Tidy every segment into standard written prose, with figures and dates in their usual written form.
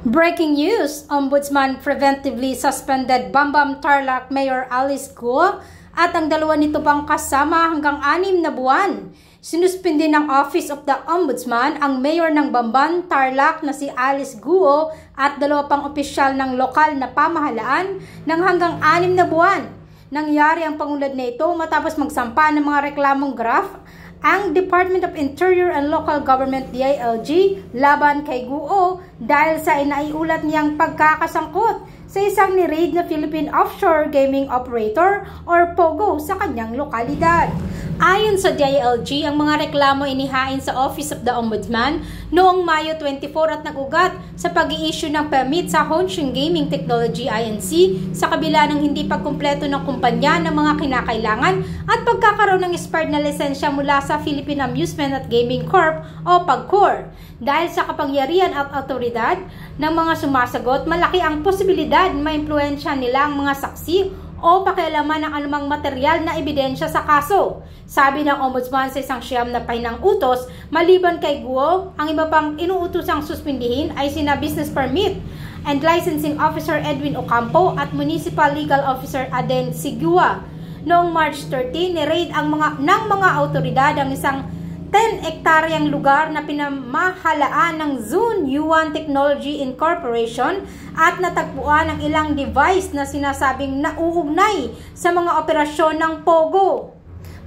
Breaking news, Ombudsman preventively suspended Bambam Tarlac Mayor Alice Guo at ang dalawa nito pang kasama hanggang 6 na buwan. Sinuspindi ng Office of the Ombudsman ang mayor ng Bamban Tarlac na si Alice Guo at dalawa pang opisyal ng lokal na pamahalaan ng hanggang 6 na buwan. Nangyari ang pangulad na ito matapos magsampa ng mga reklamong graft ang Department of Interior and Local Government DILG laban kay Guo dahil sa inaiulat niyang pagkakasangkot sa isang ni-raid na Philippine Offshore Gaming Operator or POGO sa kanyang lokalidad. Ayon sa DILG, ang mga reklamo inihain sa Office of the Ombudsman noong Mayo 24 at nagugat sa pag-i-issue ng permit sa Hongsheng Gaming Technology Inc. sa kabila ng hindi pagkumpleto ng kumpanya ng mga kinakailangan at pagkakaroon ng expired na lisensya mula sa Philippine Amusement at Gaming Corp o PAGCOR. Dahil sa kapangyarihan at autoridad ng mga sumasagot, malaki ang posibilidad na maimpluwensya nila ang mga saksi o pakialaman ng anumang material na ebidensya sa kaso. Sabi ng Ombudsman sa isang siyam na pahinang utos, maliban kay Guo, ang iba pang inuutosang suspindihin ay sina Business Permit and Licensing Officer Edwin Ocampo at Municipal Legal Officer Aden Sigua. Noong March 13, ni-raid ng mga autoridad ang isang 10-ektaryang lugar na pinamahalaan ng Zun Yuan Technology Incorporation at natagpuan ang ilang device na sinasabing nauugnay sa mga operasyon ng POGO.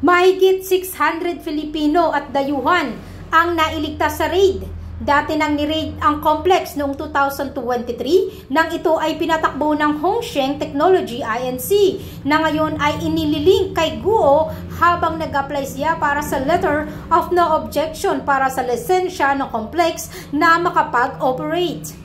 Mahigit 600 Filipino at dayuhan ang nailigtas sa raid. Dati nang ni-raid ang complex noong 2023 nang ito ay pinatakbo ng Hongsheng Technology Inc. na ngayon ay inililink kay Guo habang nag-apply siya para sa letter of no objection para sa lisensya ng complex na makapag-operate.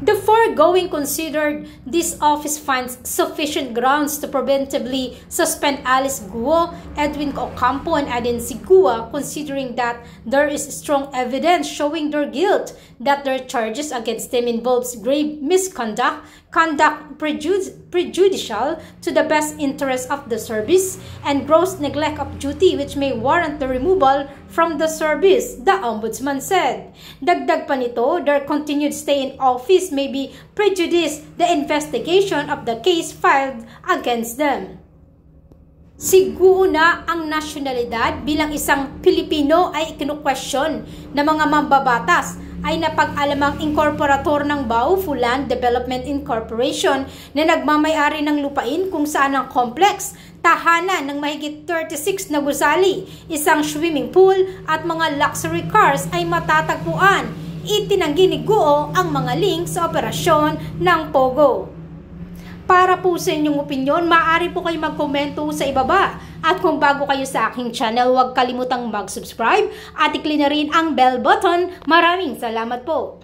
The foregoing considered, this office finds sufficient grounds to preventively suspend Alice Guo, Edwin Ocampo, and Aden Sigua, considering that there is strong evidence showing their guilt, that their charges against them involves grave misconduct, conduct prejudicial to the best interest of the service, and gross neglect of duty which may warrant the removal from the service, the Ombudsman said. Dagdag pa nito, their continued stay in office may be prejudice the investigation of the case filed against them. Si Guo na ang nasyonalidad bilang isang Pilipino ay ikinukwestiyon ng mga mambabatas ay napag-alamang inkorporator ng Baofu Land Development Incorporation na nagmamay-ari ng lupain kung saan ang complex, tahanan ng mahigit 36 na gusali, isang swimming pool at mga luxury cars ay matatagpuan. Itinanggi ni Guo ang mga link sa operasyon ng POGO. Para po sa inyong opinyon, maaari po kayo magkomento sa ibaba. At kung bago kayo sa aking channel, huwag kalimutang mag-subscribe at i-click na rin ang bell button. Maraming salamat po!